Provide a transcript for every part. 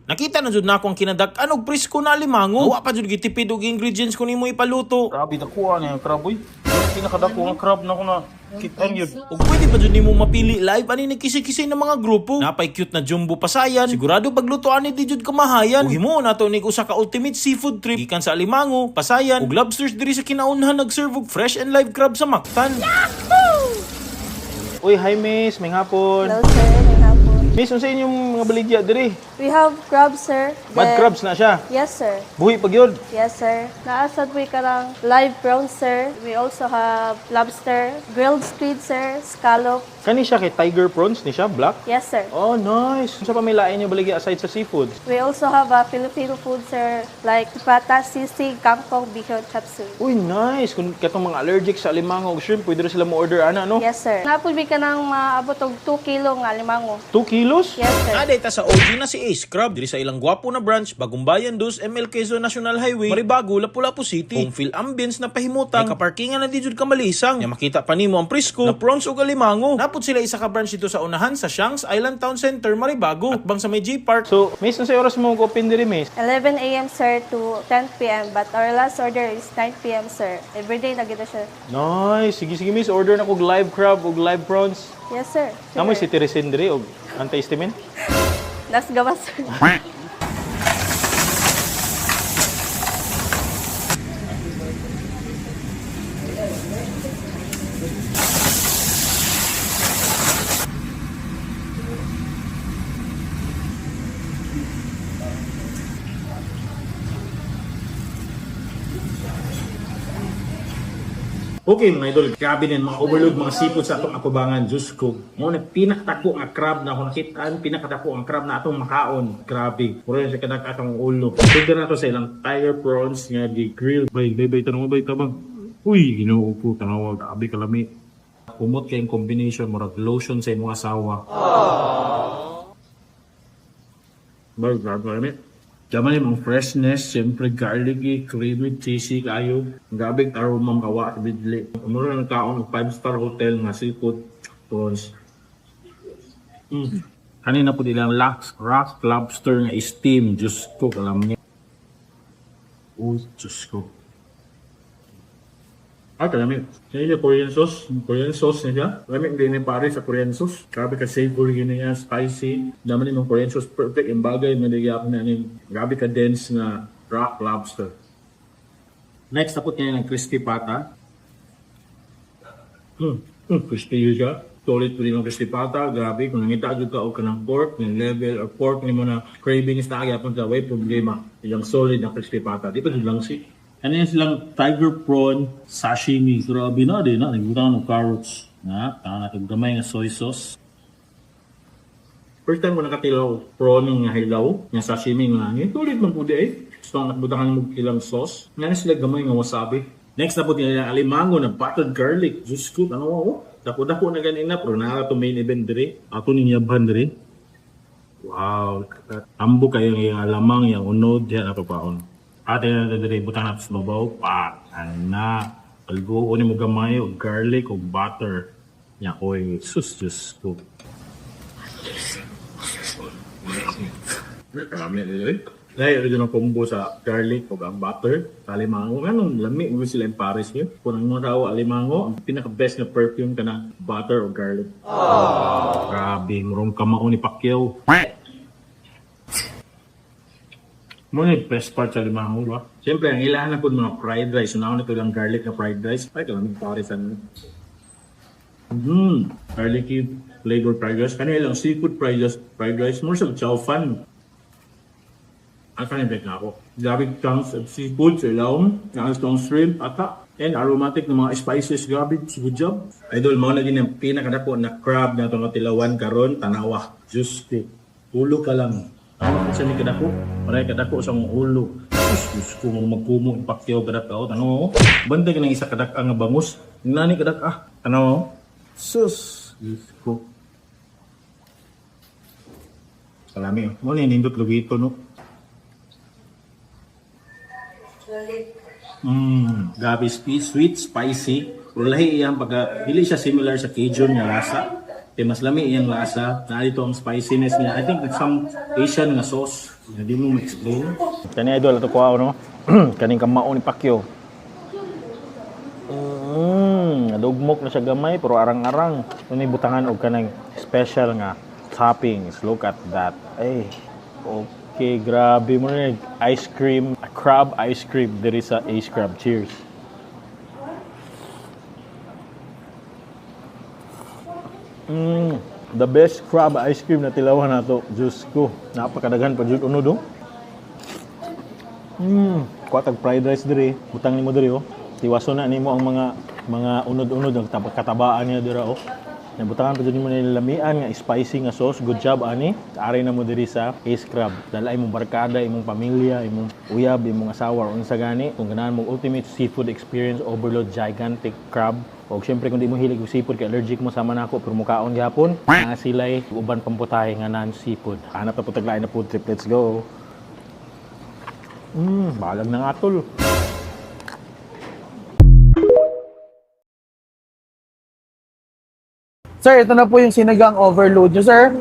Nakita na jud na akong kinadak-an og presko na alimango. Wa pa jud gitipid og ingredients ko nimo ipaluto. Grabe nakuha niya ang crab, boy. Pinakadako ang crab na ko na kitan yun. Ug pwede pa jud nimo mapili live ani nagkisi-kisi ng mga grupo. Napay cute na jumbo pasayan. Sigurado paglutoan ni di jud kamahayan. Ug himo nato nig usa ka ultimate seafood trip gikan sa alimango, pasayan ug lobsters diri sa kinaunhan nag-serve og fresh and live crab sa Mactan. Uy, hi miss, may hapon. Hello, sir. May hapon. Miss, unsa inyong mga baligya diri? We have crabs, sir. Mad crabs na siya. Yes, sir. Buhi pag yun. Yes, sir. Naasad po ka ng live prawns, sir. We also have lobster, grilled squid, sir, scallop. Kani siya kay tiger prawns ni siya, black? Yes, sir. Oh, nice. Unsa pa may lain niyo baligya aside sa seafood? We also have Filipino food, sir, like pata, sisig, kangkong, bihon, chapsuy. Uy, nice. Kung katong mga allergic sa alimango o shrimp, pwede rin sila mo-order ana, no? Yes, sir. Napulbi ka ng maabot og 2 kilo nga limango. 2 kilos? Yes, sir. Aday ta sa OG na si Ace Crab diri sa ilang gwapo na branch Bagumbayan 2 ML Quezon National Highway Maribago Lapu-Lapu City. Home field ambience na pahimutan may kaparkingan na di jud ka malisang. Nya makita pa nimo ang presko na prawns ug alimango. Napud sila isa ka branch dito sa unahan sa Shanks Island Town Center Maribago at bang sa may G Park. So, miss, unsa oras mo mag-open diri, miss? 11 a.m., sir, to 10 p.m. But our last order is 9 p.m., sir. Everyday na gito siya. Nice. Sige, sige, miss. Order na kog live crab ug live prawns. Yes, sir. Namoy si Teresin diri og antihistamine. Nas gawas, sir. Okay mga idol, grabe din mga overload, mga seafood sa atong akubangan, Diyos ko. Muna pinakatako ang crab na ako nakitaan, pinakatako ang crab na atong makaon. Grabe, puro siya kanak atong ulo. Pwede na to sa ilang tiger prawns nga di grill. Bay, tanong mo bay, tabang. Uy, ginoo po, tanaw, grabe kalami. Kumot kayong combination, murag lotion sa imong asawa. Bay, grabe kalami. Daman yung freshness, siyempre garlicky, creamy, cheesy kayo. Grabe aroma makawa at bidli. Umuro ng taon ng 5-star hotel nga seafood prawns. Kanina po nilang rock lobster nga steam. Diyos ko, alam niya. Oh, Diyos ko. Kalami. Yan yung Korean sauce. Korean sauce niya siya. Kalami, hindi na pare sa Korean sauce. Grabe ka savory yun niya, spicy. Daman yung Korean sauce, perfect. Yung bagay, maligyan na yung grabe ka dense na rock lobster. Next, tapos niya ng crispy pata. Crispy yun siya. Solid po din ang crispy pata. Grabe, kung nangita ka o ka ng pork, ng level or pork ni mo na cravings na agyapon sa way, problema. Yung solid na crispy pata. Di pa din lang si. Ano yan silang tiger prawn sashimi. Grabe na din na. Nagbutan ng carrots. Tangan natin gamay ng soy sauce. First time ko nakatilaw prawn ng hilaw. Yung sashimi nga. Yung tulid man po di eh. Gusto ang nagbutan ng kilang sauce. Nga sila gamay ng wasabi. Next na po nila alimango na buttered garlic. Diyos ko, ano ako? Dako-dako na ganina. Pero naka to main event diri. Ako ninyabhan diri. Wow. Tambo kayo yung alamang, yung unod. Yan ako paon. Ate na diri butang natin sa babaw, na palguon ni mo gamay o garlic o butter. Nya oy, sus ko. Dahil ito ng combo sa garlic o ang butter sa alimango. Anong lami mo sila yung pares yun? Kung ang mga tao alimango, ang pinaka-best na perfume ka na butter o garlic. Grabe, murong kamao ni Pacquiao. Muna yung best part sa limango, ba? Siyempre, ang ilahan na po mga fried rice. Unahan na ito lang garlic na fried rice. Ay, kalamig parisan. Garlicky flavor fried rice. Kanina lang seafood fried rice. More sa chow fan. Ang kanibig na ako. Grabe chunks of seafood sa ilawang. Ang strong shrimp, ata. And aromatic ng mga spices. Grabe, good job. Idol, mga lagi ng pinakadako na crab na itong tilawan karon tanawa. Just ulo ka lang. Ano sa ni kadako? Maray kadako sa mong ulo. Diyos ko mong magkumo Pacquiao kadako. Ano mo? Banda ka ng isa kadak nga bangus. Nani kadak Ano mo? Sus. Diyos ko. Salami. Mo ni nindot lugito no. Gabi sweet, spicy. Pero lahi iyang pagka dili siya similar sa Cajun nga lasa. Kaya mas lami iyang lasa. Narito ang spiciness niya. I think it's some Asian nga sauce. Hindi mo ma-explain. Kani idol ato ko no. Kaning kamao ni Pacquiao. Nadugmok na siya gamay pero arang-arang.Uni butangan og kanang special nga toppings. Look at that. Ay. Okay, grabe mo na ice cream, crab ice cream diri sa Ace Crab. Cheers. The best crab ice cream na tilawan nato. Diyos ko. Napakadaghan pa jud unod oh. Kuha tag fried rice diri. Butang nimo diri oh. Tiwaso na nimo ang mga unod-unod ang katabaan niya dira oh. Nabutangan pa jud nimo nilamian nga spicy nga sauce. Good job ani. Ari na mo diri sa Ace Crab. Dalay imong barkada, imong pamilya, imong uyab, imong asawa or unsa gani. Kung ganahan mo ultimate seafood experience overload gigantic crab. O syempre kung di mo hilig og seafood kay allergic mo sama nako pero mukaon gyapon. Nga silay uban pamputahe nga non-seafood. Hanap na putag lain na food trip. Let's go. Balag ng atol. Sir, ito na po yung sinigang overload nyo, sir.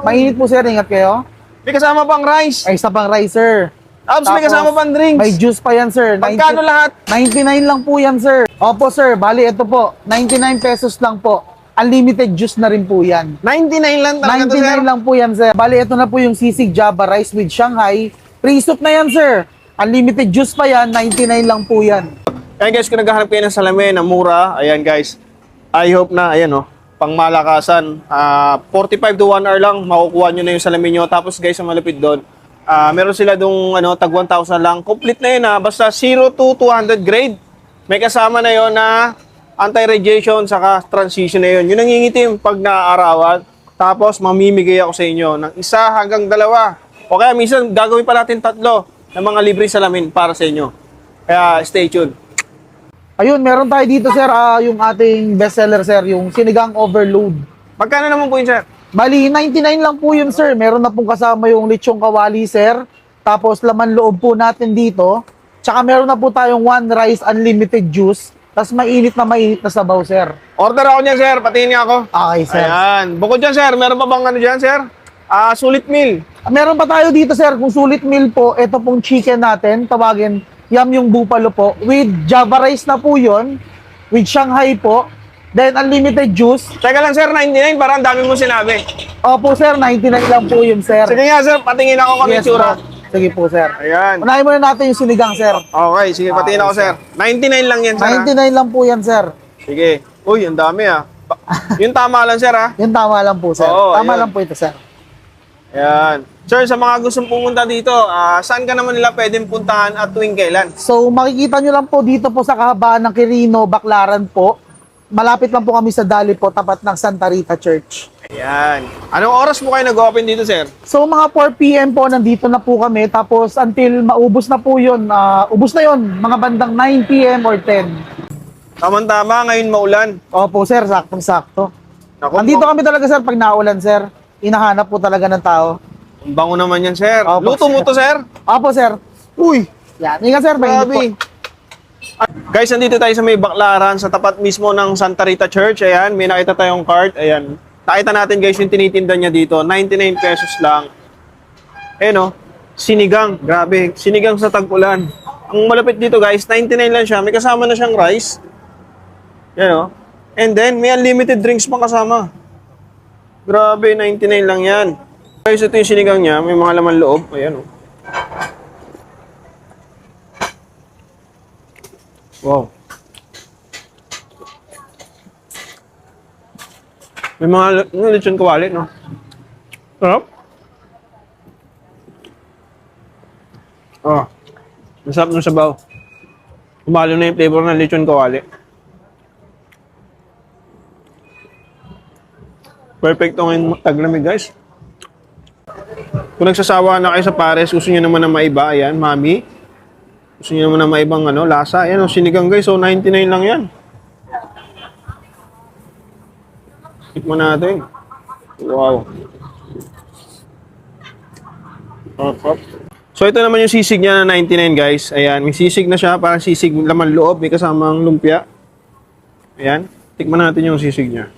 Mainit po, sir. Ingat kayo. May kasama pang rice. Ay, isa pang rice, sir. Tapos may kasama pang drinks. May juice pa yan, sir. Magkano lahat? 99 lang po yan, sir. Opo, sir. Bali, ito po. 99 pesos lang po. Unlimited juice na rin po yan. 99 lang talaga to, sir. 99 lang po yan, sir. Bali, ito na po yung sisig Java rice with Shanghai. Pre-soup na yan, sir. Unlimited juice pa yan. 99 lang po yan. Ayan guys, kung naghahanap kayo ng salamin na mura, ayan guys. I hope na, ayan oh, pang malakasan. 45 to 1 hour lang, makukuha nyo na yung salamin nyo. Tapos guys, sa malapit doon, meron sila dong ano, tag 1,000 lang. Complete na yun basta 0 to 200 grade. May kasama na yon na anti-radiation saka transition na yun. Yun ang ngingitim pag naaarawan. Tapos mamimigay ako sa inyo ng 1 hanggang 2. O kaya minsan gagawin pa natin 3 ng mga libre salamin para sa inyo. Kaya stay tuned. Ayun, meron tayo dito, sir. Yung ating bestseller, sir. Yung sinigang overload. Magkano naman po yun, sir? Bali, 99 lang po yun, sir. Meron na pong kasama yung lechong kawali, sir. Tapos, laman loob po natin dito. Tsaka meron na po tayong 1 rice unlimited juice. Tapos, mainit na sabaw, sir. Order ako niyan, sir. Patingin niya ako. Okay, sir. Ayan. Bukod dyan, sir. Meron pa bang ano dyan, sir? Sulit meal. Meron pa tayo dito, sir. Kung sulit meal po, ito pong chicken natin. Tawagin, yam yung buffalo po. With Java rice na po yun. With Shanghai po. Then, unlimited juice. Teka lang, sir. 99. Parang dami mo sinabi. Opo, sir. 99 lang po yun, sir. Sige nga, sir. Patingin ako kung Yes, itsura. po. Sige po, sir. Ayan. Unahin muna natin yung sinigang, sir. Okay. Sige, patingin ako, sir. 99 lang yan, sir. 99 lang po yan, sir. Sige. Uy, ang dami, Yung tama lang, sir, Yung tama lang po, sir. Oo, Tama yun. lang po ito, sir. Ayan. Sir, sa mga gustong pumunta dito, saan ka naman nila pwedeng puntahan at tuwing kailan? So, makikita nyo lang po dito po sa kahabaan ng Quirino, Baclaran po. Malapit lang po kami sa Dali po, tapat ng Santa Rita Church. Ayan. Anong oras po kayo nag-open dito, sir? So, mga 4 p.m. po, nandito na po kami. Tapos, until maubos na po yun, ubos na yun, mga bandang 9 p.m. or 10. Tama-tama, ngayon maulan. Opo, sir, saktong-sakto. Naku, Nandito kami talaga, sir, pag naulan, sir. Inahanap po talaga ng tao. ang bango naman yan, sir. Opo, Luto mo sir. to, sir? Opo, sir. Uy! Yan. Ingat, sir. Mainit po. Grabe. Guys, nandito tayo sa may Baclaran, sa tapat mismo ng Santa Rita Church. Ayan, may nakita tayong cart. Ayan. Nakita natin, guys, yung tinitinda niya dito. 99 pesos lang. Ayan, sinigang. Grabe. Sinigang sa tag-ulan. Ang malapit dito, guys, 99 lang siya. May kasama na siyang rice. Ayan, And then, may unlimited drinks pa kasama. Grabe, 99 lang yan. Guys, ito yung sinigang niya. May mga laman loob. Ayan, Wow. May mga lechon kawali, no? Sarap. Masarap ng sabaw. Umalo na yung flavor ng lechon kawali. Perfecto ngayon taglamig, guys. Kung nagsasawa na kayo sa pares, gusto nyo naman na maiba, ayan, mami. Gusto nyo naman na maibang lasa. Ayan, sinigang, guys. So, 99 lang yan. Tikman natin. Wow. So, ito naman yung sisig niya na 99, guys. Ayan, may sisig na siya. Parang sisig laman loob. May kasamang lumpia. Ayan. Tikman natin yung sisig niya.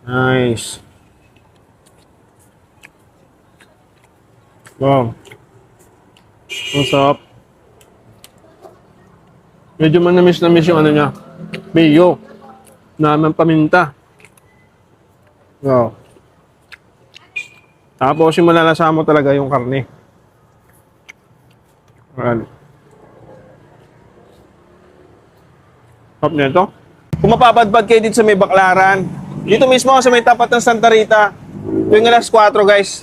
Nice. Wow. Ang sarap. Medyo manamis yung ano niya. Mayo. Naman paminta. Wow. Tapos yung malalasa mo talaga yung karne. Ayan. Sarap nito. Kung mapapadpad kayo dito sa may Baclaran, dito mismo sa may tapat ng Santa Rita, tuwing alas 4 guys,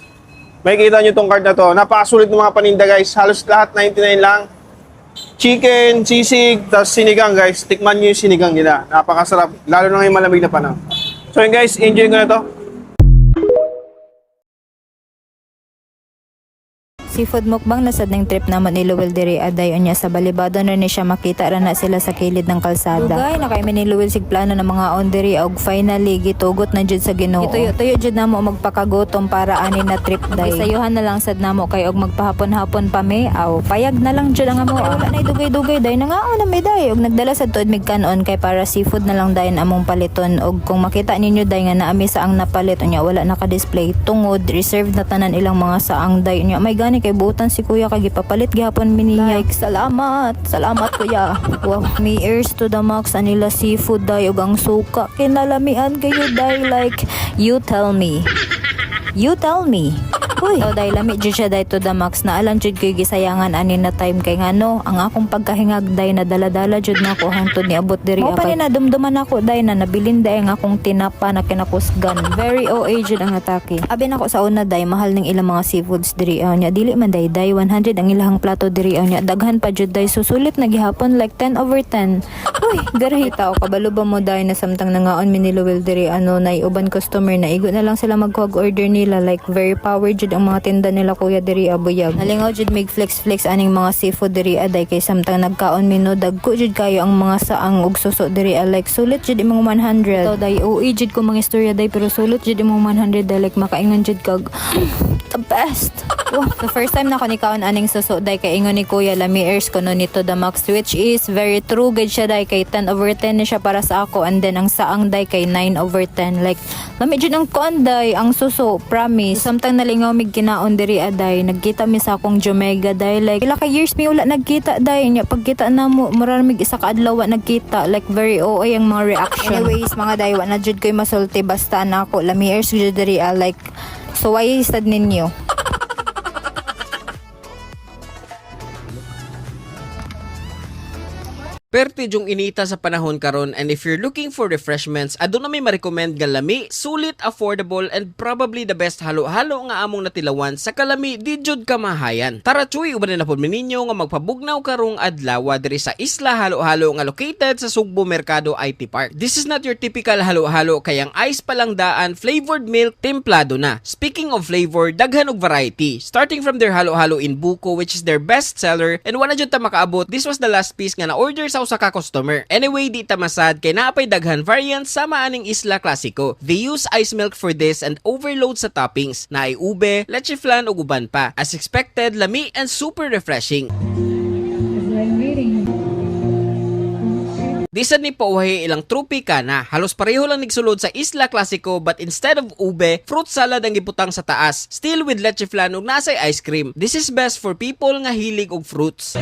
makikita nyo tong card na to. Napakasulit ng mga paninda guys. Halos lahat 99 lang. Chicken, sisig, tapos sinigang guys. Tikman nyo yung sinigang nila. Napakasarap. Lalo na ngayong malamig na panahon. So yun guys, enjoy ko na to. Seafood mukbang nasad ng trip naman ni Luwil diri aday unya sa balibado na ni siya makita ra na sila sa kilid ng kalsada. Dugay na kay ni Luwil sig plano ng mga on diri og finally gitugot na jud sa Ginoo. Ituyo jud namo magpakagutom para ani na trip day. Sayuhan na lang sad namo kay og magpahapon-hapon pa mi aw payag na lang jud ang amo. Wala na dugay-dugay day nangaon na mi day og nagdala sad tuod mig kanon kay para seafood na lang dayon among paliton og kung makita ninyo day nga naami sa ang napalit unya wala naka-display tungod reserved na tanan ilang mga saang day unya may gani kay butan si kuya kay gipapalit gihapon miniya. Like, salamat kuya. Wow, may ears to the max anila seafood day ug ang suka kinalamian kayo day like you tell me. Uy, dahil lami jud siya day to the max na alam jud ko'y gisayangan ani na time kay ngano ang akong pagkahingag day na dala-dala jud na ako hangtod ni abot diri ako. Mao pa na dumduman ako day na nabilin day ang akong tinapa na kinakusgan. Very OA jud ang atake. Abi nako sa una day mahal ning ilang mga seafoods diri nya dili man day 100 ang ilahang plato diri nya daghan pa jud day susulit na gihapon like 10/10. Uy, garahita o kabalo ba mo day na samtang nangaon mi ni Luwil diri nay uban customer na igo na lang sila magkuhag order nila like very power jud ang mga tinda nila kuya diri abuyag. Nalingaw jud mig flex aning mga seafood diri aday kay samtang nagkaon mino dagko jud kayo ang mga saang ug suso diri like sulit jud imong 100. Ito day OE jud ko mga istorya day pero sulit jud imong 100 day like makaingon jud kag the best. Wow, the first time na ko ni kaon aning suso day kay ingon ni kuya lami ears ko no nito the max which is very true gud siya day kay 10/10 ni siya para sa ako and then ang saang day kay 9/10 like lami jud ang kuan day ang suso promise. Samtang nalingaw mig kinaon diri aday nagkita mi sa akong Jomega day like ila ka years mi wala nagkita day nya pagkita namo mura mig isa ka adlaw nagkita like very OA ang mga reaction. Anyways mga day wa na jud koy masulti basta na ako lami ears jud diri like so why sad ninyo. Perte yung inita sa panahon karon and if you're looking for refreshments, aduna may ma-recommend nga lami, sulit, affordable, and probably the best halo-halo nga among natilawan sa kalami di jud kamahayan. Tara chuy, uban na po ninyo nga magpabugnaw karong adlaw diri sa Isla Halo-Halo nga located sa Sugbo Mercado IT Park. This is not your typical halo-halo kay ang ice pa lang daan, flavored milk, templado na. Speaking of flavor, daghan og variety. Starting from their halo-halo in buko which is their best seller and wala jud ta makaabot. This was the last piece nga na-order sa usa ka customer. Anyway, di ta masad kay naapay daghan variants sa maaning Isla Clasico. They use ice milk for this and overload sa toppings na ay ube, leche flan ug uban pa. As expected, lami and super refreshing. Disad ni pauhay ilang tropicana. Halos pareho lang nigsulod sa Isla Clasico but instead of ube, fruit salad ang gibutang sa taas. Still with leche flan ug nasay ice cream. This is best for people nga hilig og fruits.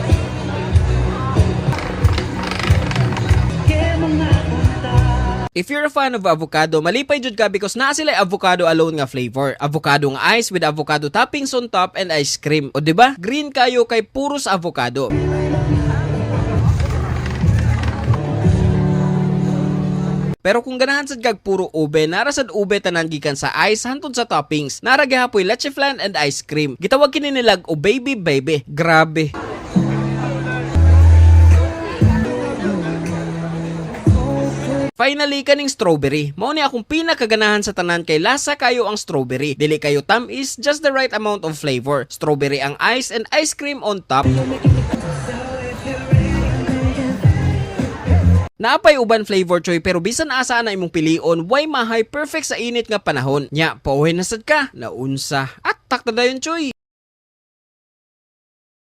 If you're a fan of avocado, malipay jud ka because naa sila avocado alone nga flavor. Avocado nga ice with avocado toppings on top and ice cream. O diba? Green kayo kay puros avocado. Pero kung ganahan sad kag puro ube, nara sad ube tanan gikan sa ice hantod sa toppings. Nara gihapoy leche flan and ice cream. Gitawag kini nilag o baby. Grabe. Finally, kaning strawberry. Mao ni akong pinakaganahan sa tanan kay lasa kayo ang strawberry. Dili kayo tamis, just the right amount of flavor. Strawberry ang ice and ice cream on top. Naapay uban flavor choy pero bisan asa na imong pilion, why mahay perfect sa init nga panahon. Nya, pauhin na sad ka, naunsa. At takta dayon choy.